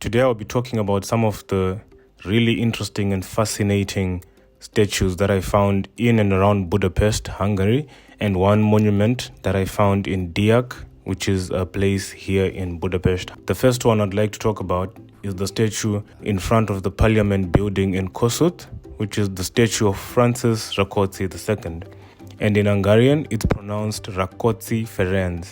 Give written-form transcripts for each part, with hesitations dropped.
Today I'll be talking about some of the really interesting and fascinating statues that I found in and around Budapest, Hungary, and one monument that I found in Diak, which is a place here in Budapest. The first one I'd like to talk about is the statue in front of the Parliament building in Kossuth, which is the statue of Francis Rákóczi II. And in Hungarian, it's pronounced Rákóczi Ferenc.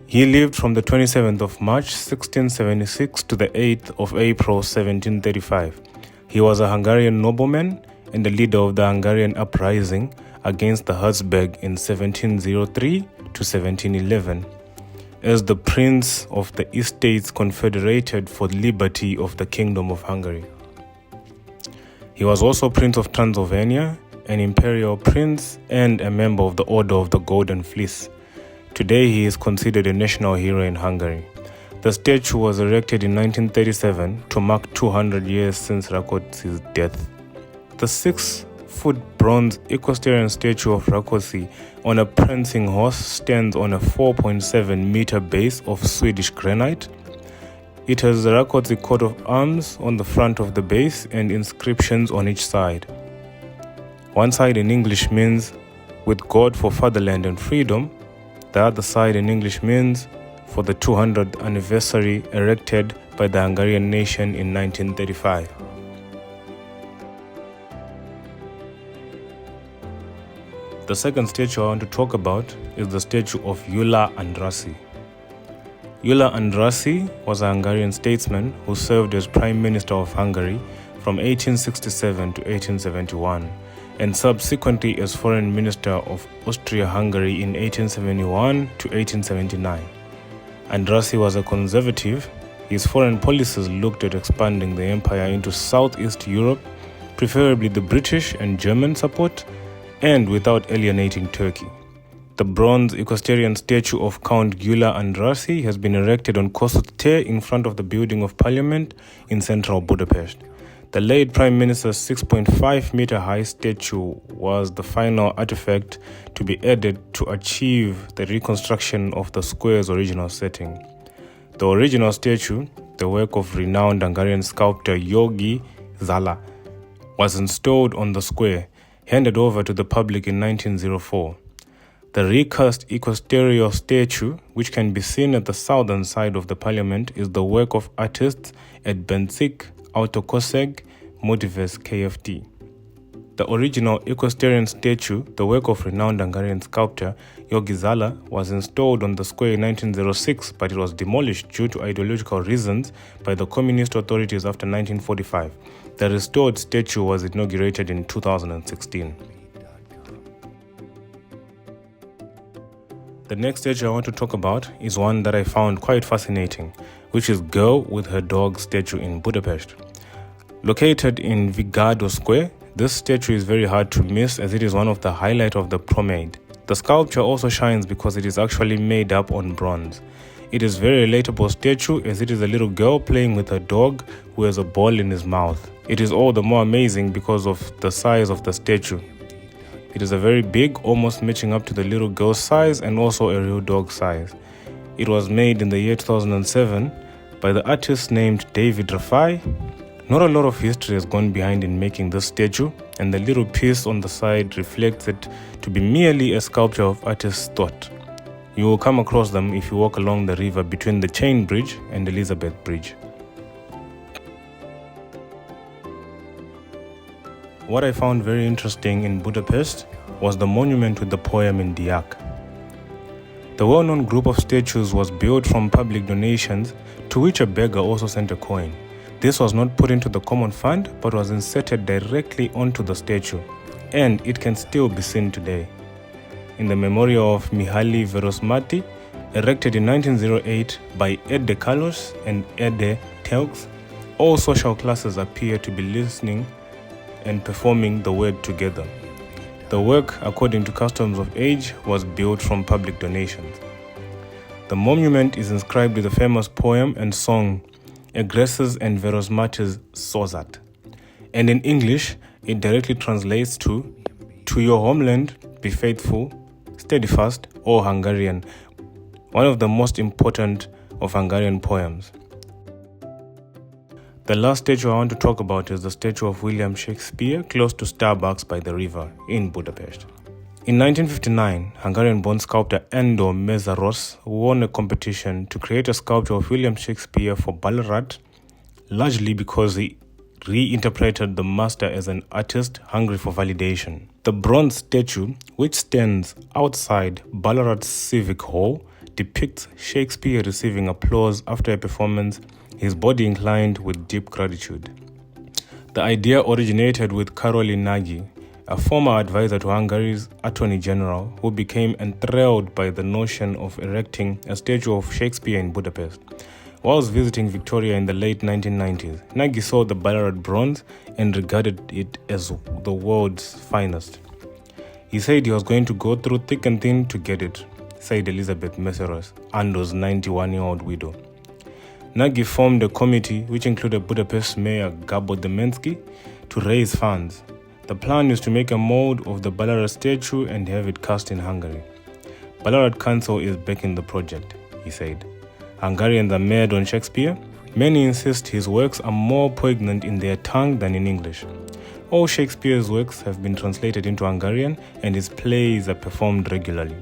He lived from the 27th of March 1676 to the 8th of April 1735. He was a Hungarian nobleman and the leader of the Hungarian uprising against the Habsburg in 1703 to 1711 as the Prince of the Estates Confederated for Liberty of the Kingdom of Hungary. He was also Prince of Transylvania, an imperial prince, and a member of the Order of the Golden Fleece. Today, he is considered a national hero in Hungary. The statue was erected in 1937 to mark 200 years since Rákóczi's death. The 6-foot bronze equestrian statue of Rákóczi on a prancing horse stands on a 4.7-meter base of Swedish granite. It has the Rákóczi coat of arms on the front of the base and inscriptions on each side. One side in English means, "With God for fatherland and freedom." The other side in English means, "For the 200th anniversary erected by the Hungarian nation in 1935. The second statue I want to talk about is the statue of Gyula Andrássy. Gyula Andrássy was a Hungarian statesman who served as Prime Minister of Hungary from 1867 to 1871. And subsequently as Foreign Minister of Austria-Hungary in 1871 to 1879. Andrássy was a conservative. His foreign policies looked at expanding the empire into Southeast Europe, preferably the British and German support, and without alienating Turkey. The bronze equestrian statue of Count Gyula Andrássy has been erected on Kossuth tér in front of the building of Parliament in central Budapest. The late Prime Minister's 6.5-meter-high statue was the final artifact to be added to achieve the reconstruction of the square's original setting. The original statue, the work of renowned Hungarian sculptor Jogi Zala, was installed on the square, handed over to the public in 1904. The recast equestrian statue, which can be seen at the southern side of the Parliament, is the work of artists at Bencsik, Autokoseg, Motives KFT. The original equestrian statue, the work of renowned Hungarian sculptor Jogi Zala, was installed on the square in 1906, but it was demolished due to ideological reasons by the communist authorities after 1945. The restored statue was inaugurated in 2016. The next statue I want to talk about is one that I found quite fascinating, which is Girl with Her Dog statue in Budapest. Located in Vigado Square, this statue is very hard to miss as it is one of the highlights of the promenade. The sculpture also shines because it is actually made up on bronze. It is a very relatable statue as it is a little girl playing with a dog who has a ball in his mouth. It is all the more amazing because of the size of the statue. It is a very big, almost matching up to the little girl's size and also a real dog size. It was made in the year 2007 by the artist named David Rafai. Not a lot of history has gone behind in making this statue, and the little piece on the side reflects it to be merely a sculpture of artist's thought. You will come across them if you walk along the river between the Chain Bridge and Elizabeth Bridge. What I found very interesting in Budapest was the monument with the poem in Diak. The well-known group of statues was built from public donations to which a beggar also sent a coin. This was not put into the common fund but was inserted directly onto the statue, and it can still be seen today. In the memorial of Mihaly Verosmati, erected in 1908 by Ede Carlos and Ede Telks, all social classes appear to be listening and performing the word together. The work, according to customs of age, was built from public donations. The monument is inscribed with the famous poem and song Egreses and Verosmati's Sozat. And in English, it directly translates to your homeland, be faithful, steadfast, or Hungarian, one of the most important of Hungarian poems. The last statue I want to talk about is the statue of William Shakespeare close to Starbucks by the river in Budapest. In 1959, Hungarian-born sculptor Endor Mészáros won a competition to create a sculpture of William Shakespeare for Ballarat, largely because he reinterpreted the master as an artist hungry for validation. The bronze statue, which stands outside Ballarat Civic Hall, depicts Shakespeare receiving applause after a performance, his body inclined with deep gratitude. The idea originated with Caroline Nagy, a former advisor to Hungary's Attorney General, who became enthralled by the notion of erecting a statue of Shakespeare in Budapest. Whilst visiting Victoria in the late 1990s, Nagy saw the Ballarat bronze and regarded it as the world's finest. He said he was going to go through thick and thin to get it, said Elizabeth Mészáros, Andor's 91-year-old widow. Nagy formed a committee which included Budapest Mayor Gabor Demensky to raise funds. The plan is to make a mold of the Ballarat statue and have it cast in Hungary. Ballarat Council is backing the project, he said. Hungarians are mad on Shakespeare. Many insist his works are more poignant in their tongue than in English. All Shakespeare's works have been translated into Hungarian and his plays are performed regularly.